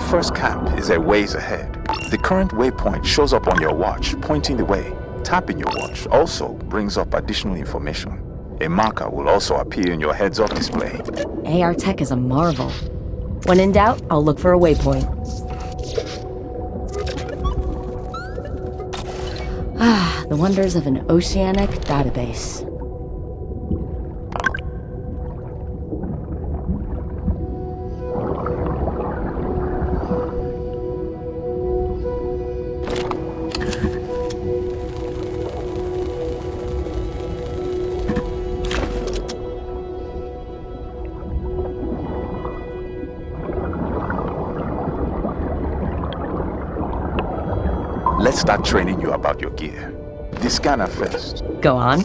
first camp is a ways ahead. The current waypoint shows up on your watch, pointing the way. Tapping your watch also brings up additional information. A marker will also appear in your heads-up display. AR tech is a marvel. When in doubt, I'll look for a waypoint. Ah, the wonders of an oceanic database. Let's start training you about your gear. The scanner first. Go on.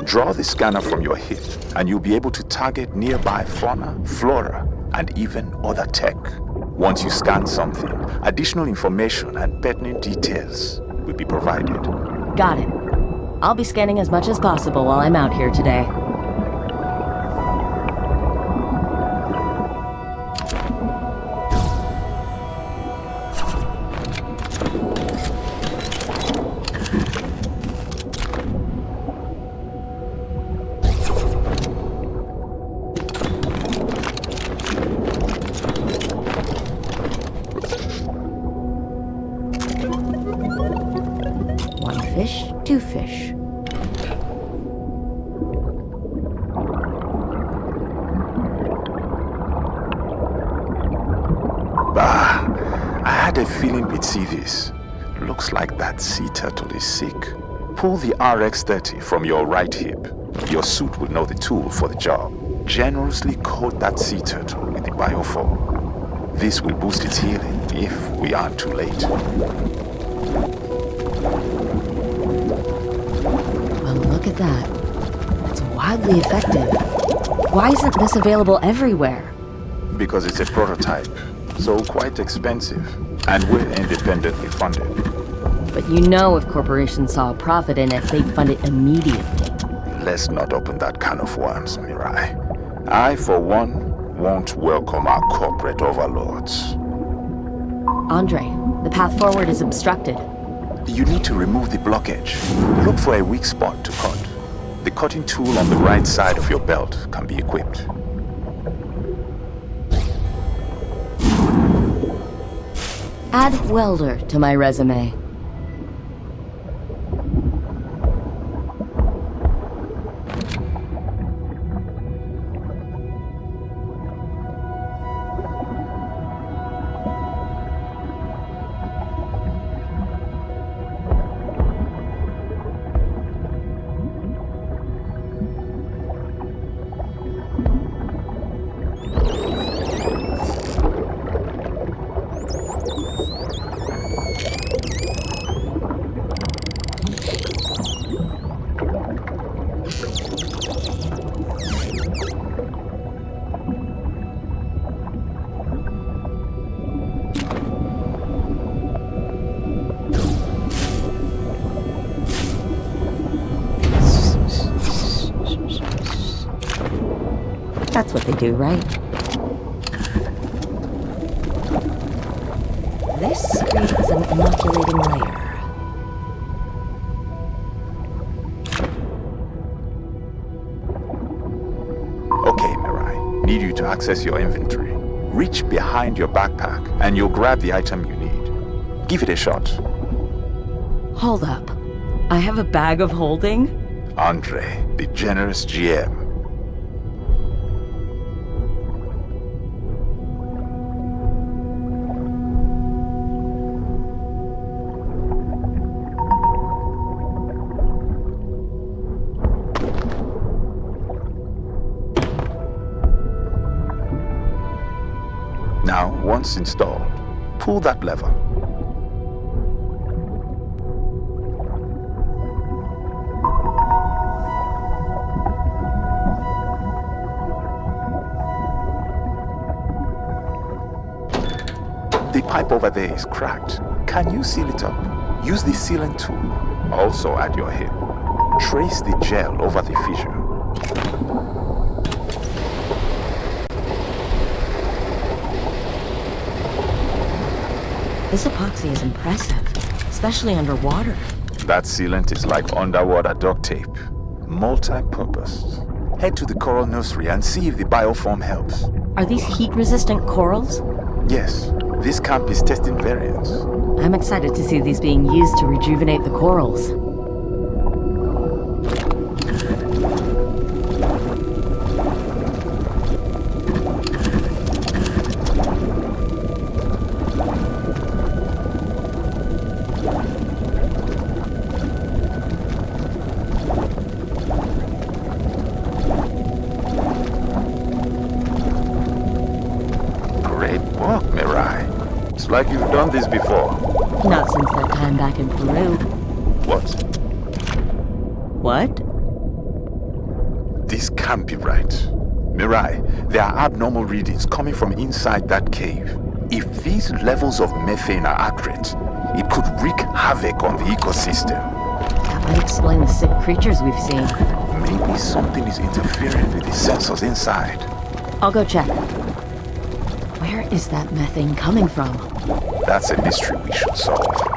Draw the scanner from your hip, and you'll be able to target nearby fauna, flora, and even other tech. Once you scan something, additional information and pertinent details will be provided. Got it. I'll be scanning as much as possible while I'm out here today. One fish, two fish. I had a feeling we'd see this. Looks like that sea turtle is sick. Pull the RX-30 from your right hip. Your suit will know the tool for the job. Generously coat that sea turtle with the biofoam. This will boost its healing if we aren't too late. Well, look at that. That's wildly effective. Why isn't this available everywhere? Because it's a prototype, so quite expensive, and we're independently funded. But you know if corporations saw a profit in it, they'd fund it immediately. Let's not open that can of worms, Mirai. I, for one, won't welcome our corporate overlords. Andre, the path forward is obstructed. You need to remove the blockage. Look for a weak spot to cut. The cutting tool on the right side of your belt can be equipped. Add welder to my resume. That's what they do, right? This creates an inoculating layer. Okay, Mirai. Need you to access your inventory. Reach behind your backpack and you'll grab the item you need. Give it a shot. Hold up. I have a bag of holding? Andre, the generous GM. Now, once installed, pull that lever. The pipe over there is cracked. Can you seal it up? Use the sealant tool, also at your hip. Trace the gel over the fissure. This epoxy is impressive, especially underwater. That sealant is like underwater duct tape. Multi-purpose. Head to the coral nursery and see if the bioform helps. Are these heat-resistant corals? Yes, this camp is testing variants. I'm excited to see these being used to rejuvenate the corals. Like you've done this before. Not since that time back in Peru. What? What? This can't be right. Mirai, there are abnormal readings coming from inside that cave. If these levels of methane are accurate, it could wreak havoc on the ecosystem. That might explain the sick creatures we've seen. Maybe something is interfering with the sensors inside. I'll go check. Where is that methane coming from? That's a mystery we should solve.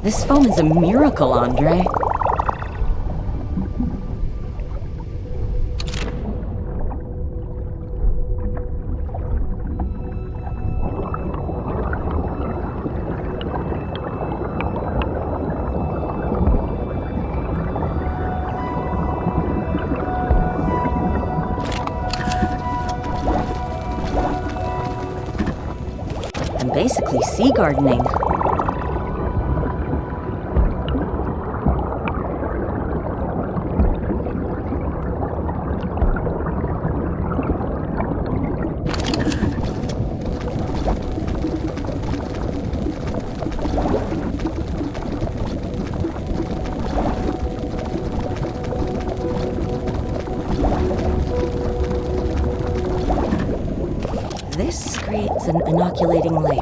This foam is a miracle, Andre. I'm basically sea gardening. This creates an inoculating layer.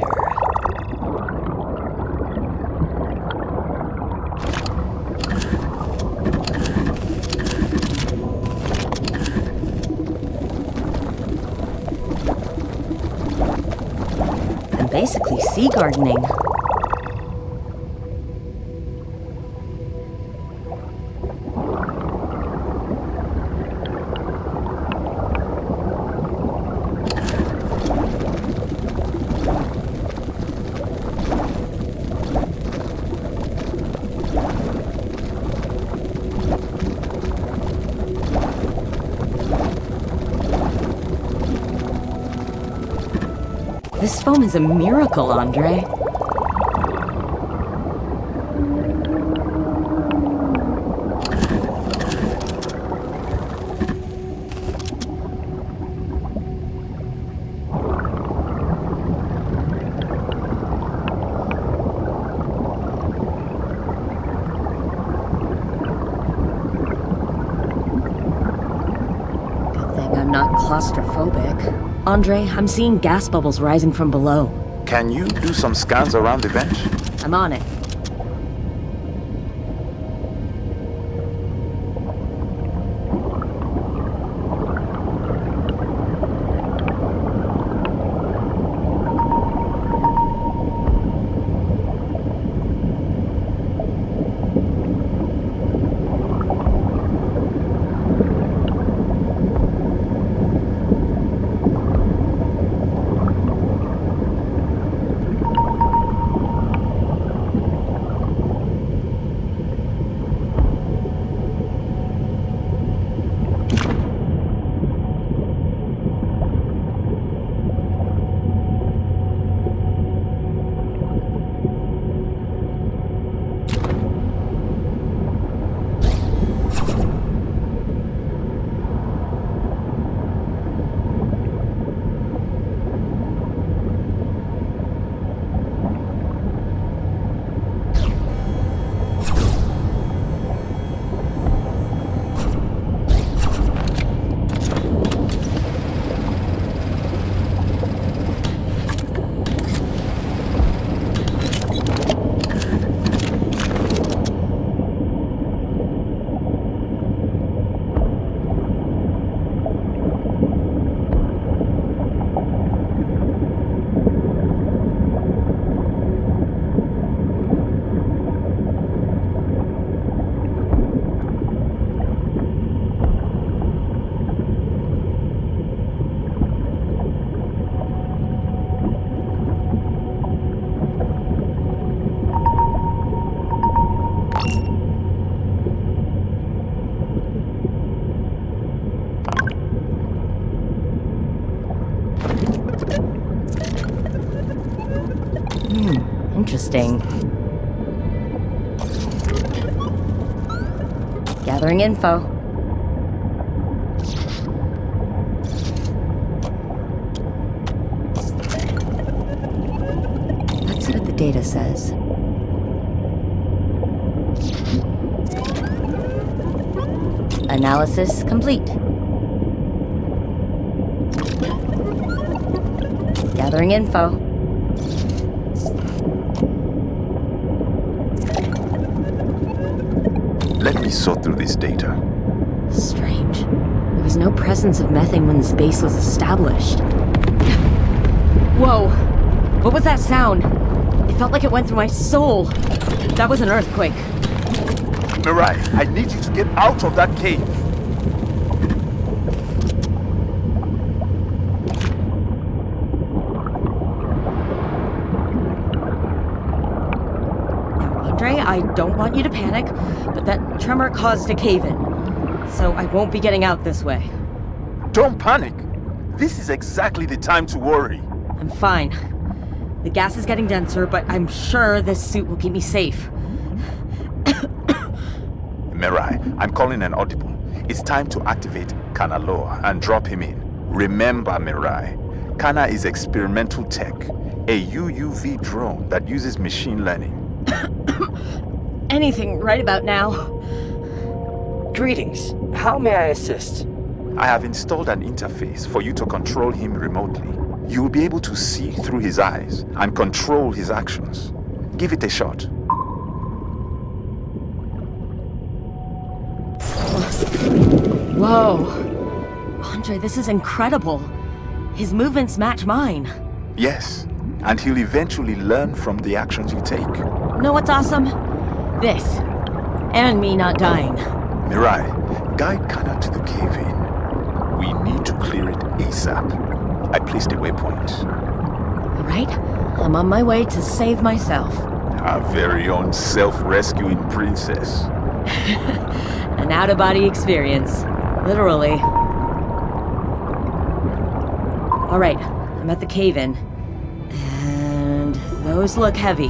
I'm basically sea gardening. This foam is a miracle, Andre. Good thing I'm not claustrophobic. Andre, I'm seeing gas bubbles rising from below. Can you do some scans around the bench? I'm on it. Interesting. Gathering info. Let's see what the data says. Analysis complete. Gathering info. Let me sort through this data. Strange. There was no presence of methane when this base was established. Whoa! What was that sound? It felt like it went through my soul. That was an earthquake. Mirai, I need you to get out of that cave. Andre, I don't want you to panic, but that tremor caused a cave-in. So I won't be getting out this way. Don't panic. This is exactly the time to worry. I'm fine. The gas is getting denser, but I'm sure this suit will keep me safe. Mirai, I'm calling an audible. It's time to activate Kanaloa and drop him in. Remember, Mirai, Kana is experimental tech, a UUV drone that uses machine learning. Anything right about now? Greetings. How may I assist? I have installed an interface for you to control him remotely. You will be able to see through his eyes and control his actions. Give it a shot. Whoa. Andre, this is incredible. His movements match mine. Yes, and he'll eventually learn from the actions you take. Know what's awesome? This. And me not dying. Mirai, guide Kana to the cave-in. We need to clear it ASAP. I placed a waypoint. All right, I'm on my way to save myself. Our very own self-rescuing princess. An out-of-body experience. Literally. All right, I'm at the cave-in. And those look heavy.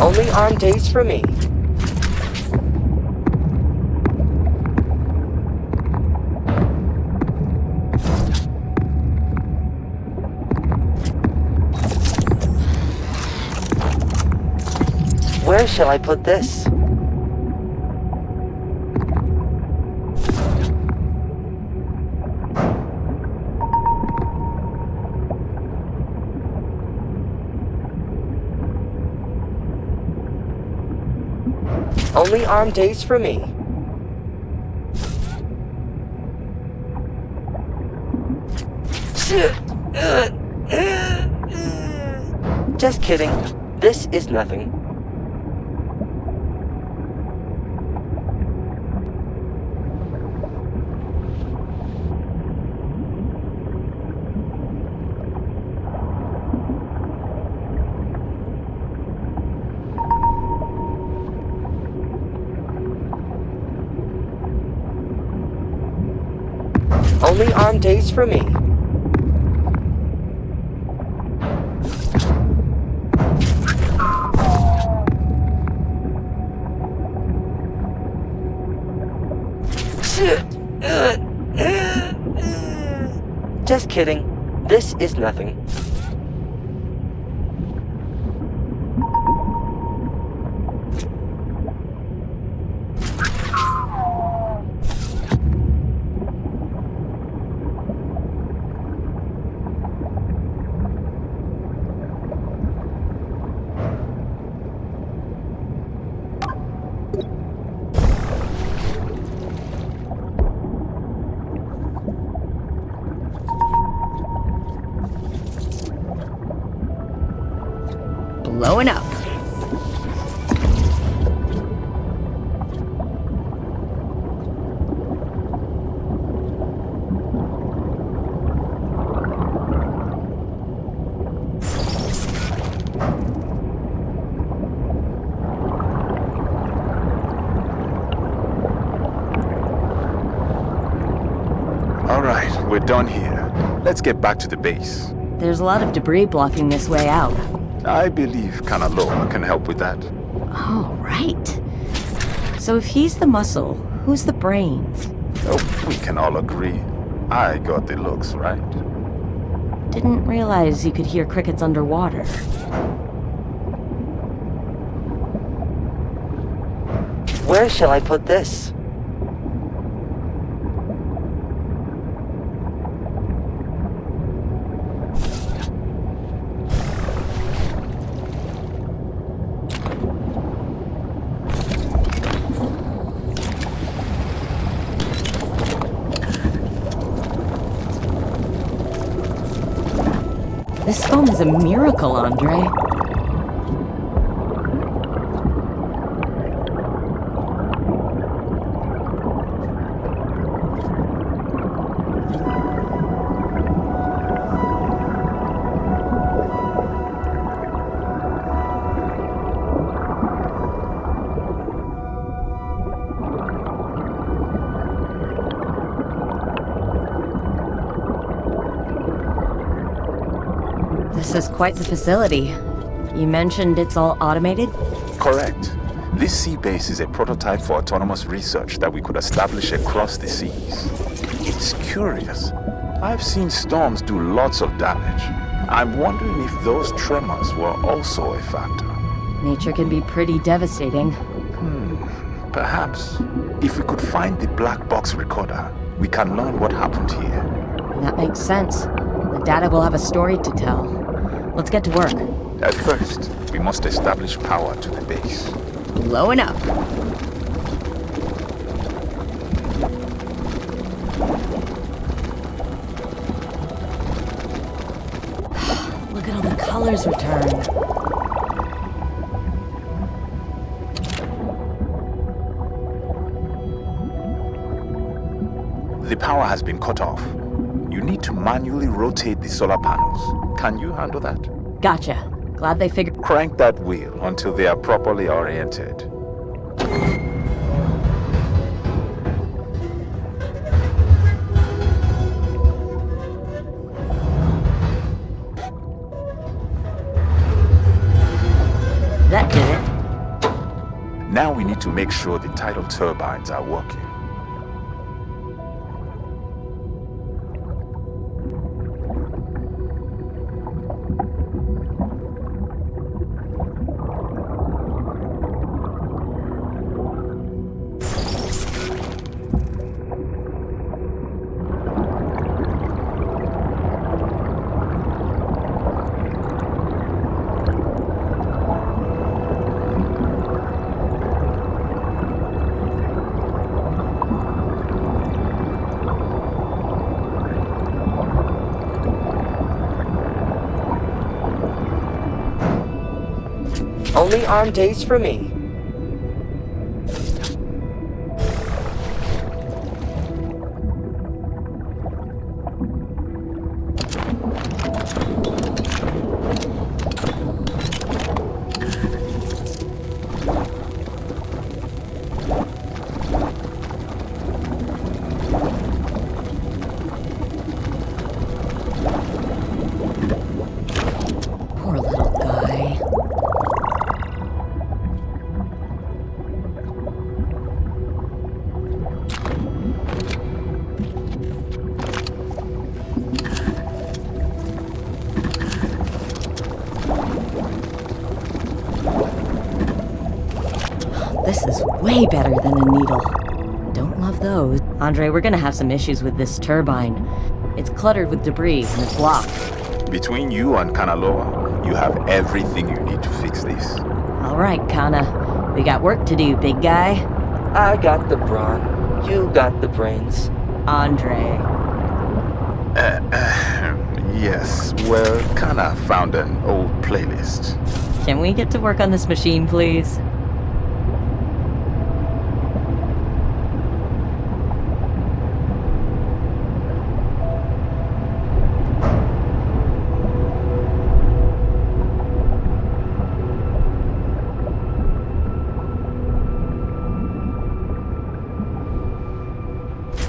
Only arm days for me. Where shall I put this? Only arm days for me. Just kidding. This is nothing. Only arm days for me. Just kidding. This is nothing. Blowing up. done here. Let's get back to the base. There's a lot of debris blocking this way out. I believe Kanaloa can help with that. Oh, right. So if he's the muscle, who's the brains? Oh, we can all agree. I got the looks, right? Didn't realize you could hear crickets underwater. Where shall I put this? This phone is a miracle, Andre. This is quite the facility. You mentioned it's all automated? Correct. This sea base is a prototype for autonomous research that we could establish across the seas. It's curious. I've seen storms do lots of damage. I'm wondering if those tremors were also a factor. Nature can be pretty devastating. Perhaps, if we could find the black box recorder, we can learn what happened here. That makes sense. The data will have a story to tell. Let's get to work. At first, we must establish power to the base. Blowing up. Look at all the colors returned. The power has been cut off. You need to manually rotate the solar panels. Can you handle that? Gotcha. Glad they figured. Crank that wheel until they are properly oriented. That did it. Now we need to make sure the tidal turbines are working. Only arm days for me. Poor little guy. This is way better than a needle. Don't love those. Andre, we're gonna have some issues with this turbine. It's cluttered with debris and it's blocked. Between you and Kanaloa, you have everything you need to fix this. All right, Kana. We got work to do, big guy. I got the brawn. You got the brains. Andre. Yes, well, Kana found an old playlist. Can we get to work on this machine, please?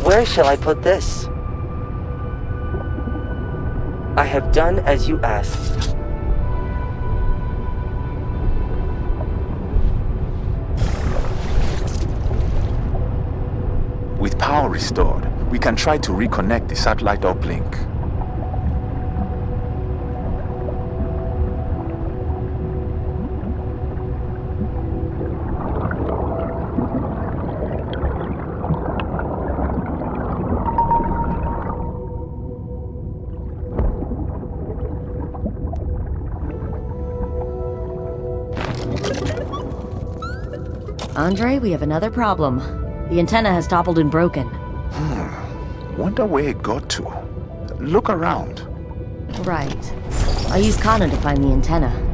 Where shall I put this? I have done as you asked. With power restored, we can try to reconnect the satellite uplink. Andre, we have another problem. The antenna has toppled and broken. Wonder where it got to. Look around. Right. I'll use Kana to find the antenna.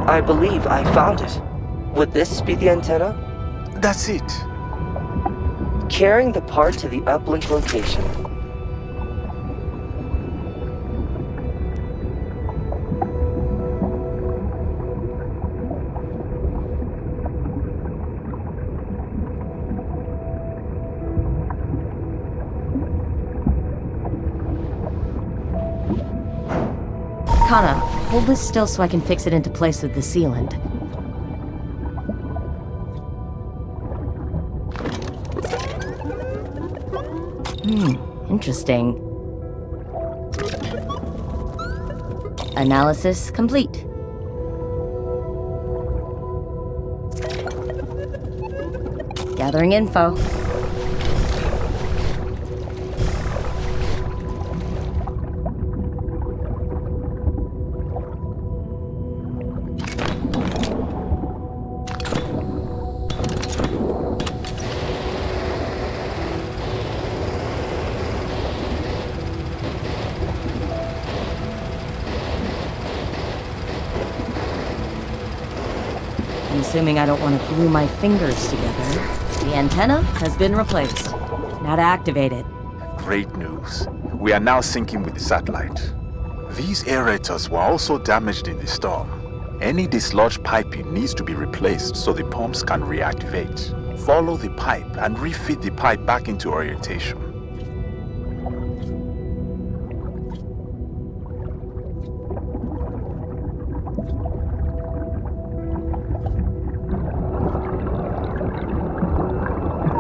I believe I found it. Would this be the antenna? That's it. Carrying the part to the uplink location. Kana, hold this still so I can fix it into place with the sealant. Interesting. Analysis complete. Gathering info. I'm assuming I don't want to glue my fingers together. The antenna has been replaced. Now to activate it. Great news. We are now syncing with the satellite. These aerators were also damaged in the storm. Any dislodged piping needs to be replaced so the pumps can reactivate. Follow the pipe and refit the pipe back into orientation.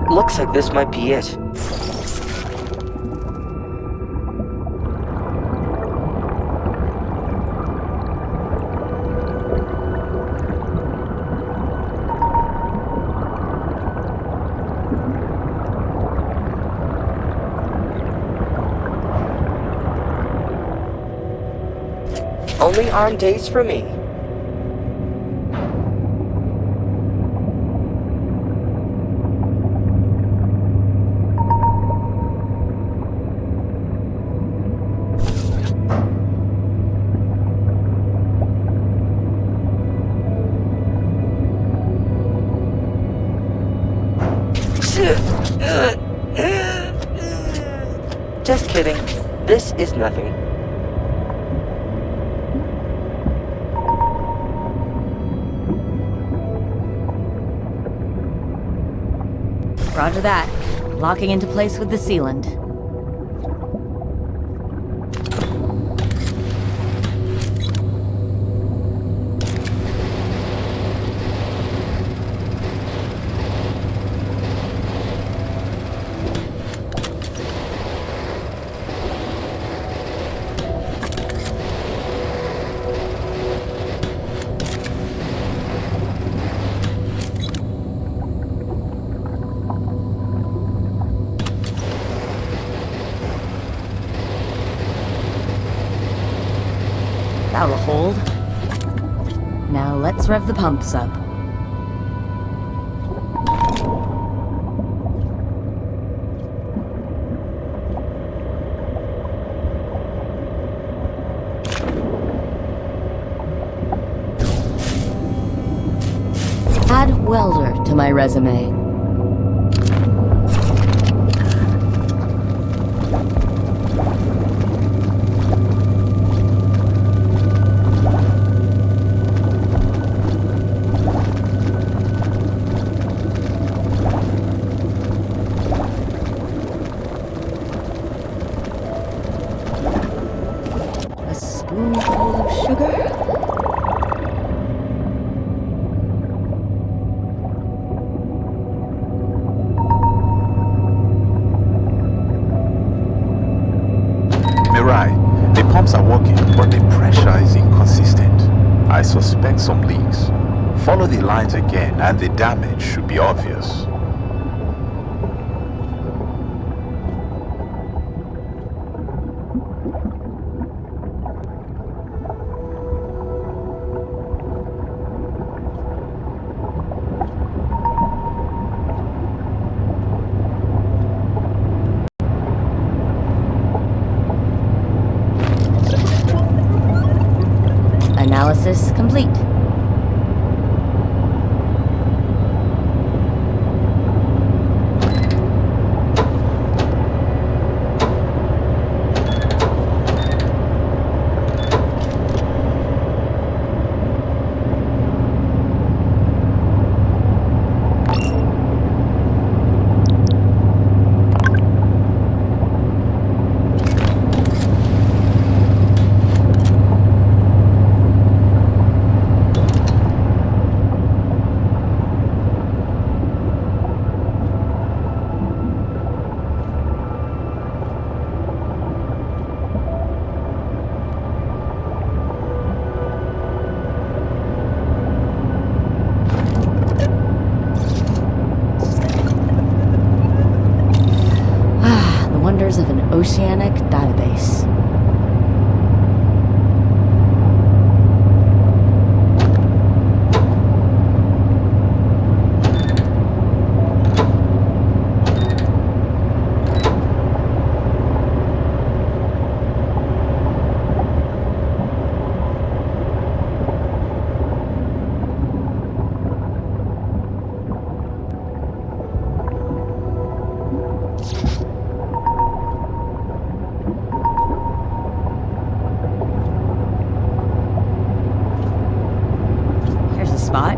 Looks like this might be it. Only arm days for me. Just kidding. This is nothing. Roger that. Locking into place with the sealant. That'll hold. Now let's rev the pumps up. welder to my resume. A spoonful of sugar? Mirai, the pumps are working, but the pressure is inconsistent. I suspect some leaks. Follow the lines again, and the damage should be obvious. Analysis complete. Of an oceanic database. Spot.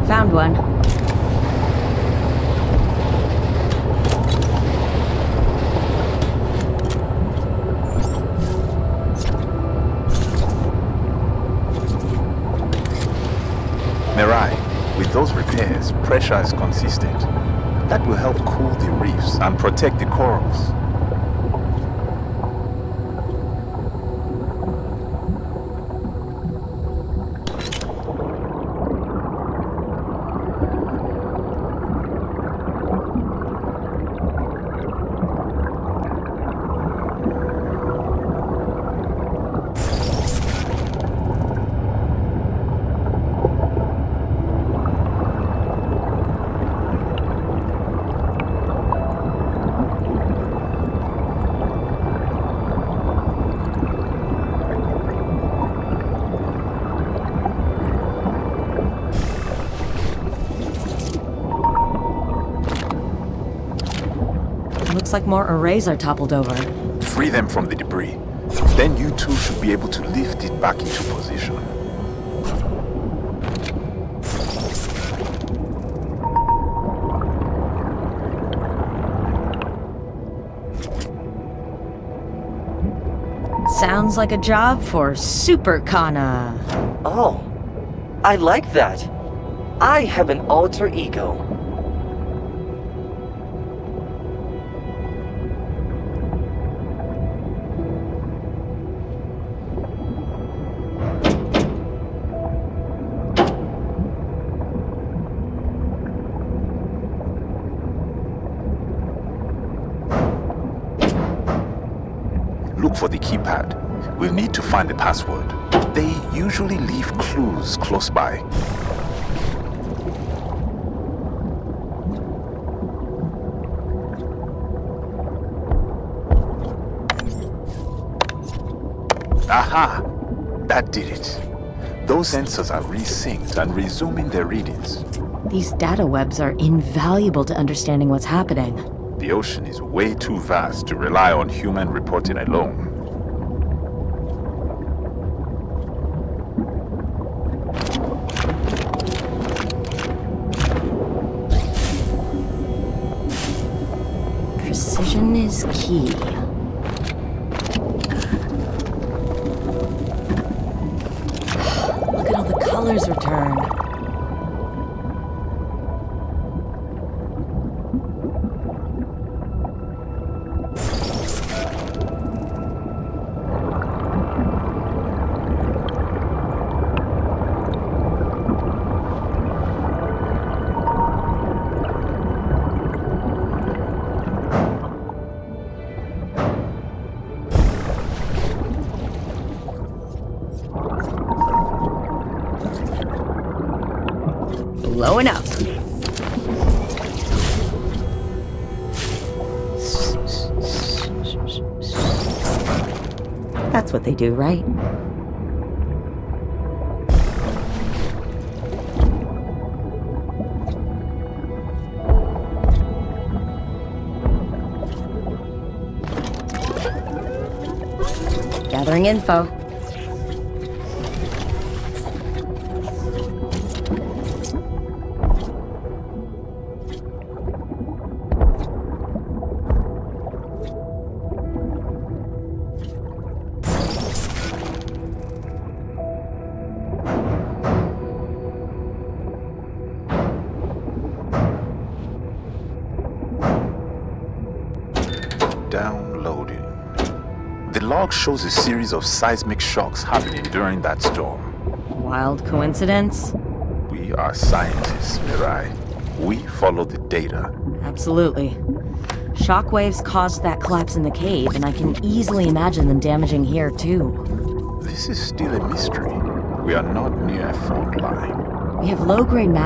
Found one. Mirai, with those repairs, pressure is consistent. That will help cool the reefs and protect the corals. Looks like more arrays are toppled over. Free them from the debris. Then you two should be able to lift it back into position. Sounds like a job for Super Kana. Oh, I like that. I have an alter ego. Look for the keypad. We'll need to find the password. They usually leave clues close by. Aha! That did it. Those sensors are resynced and resuming their readings. These data webs are invaluable to understanding what's happening. The ocean is way too vast to rely on human reporting alone. Precision is key. Look at all the colors returned. Blowing up. That's what they do, right? Gathering info. Downloading. The log shows a series of seismic shocks happening during that storm. Wild coincidence? We are scientists, Mirai. We follow the data. Absolutely. Shockwaves caused that collapse in the cave, and I can easily imagine them damaging here, too. This is still a mystery. We are not near a fault line. We have low-grade mapping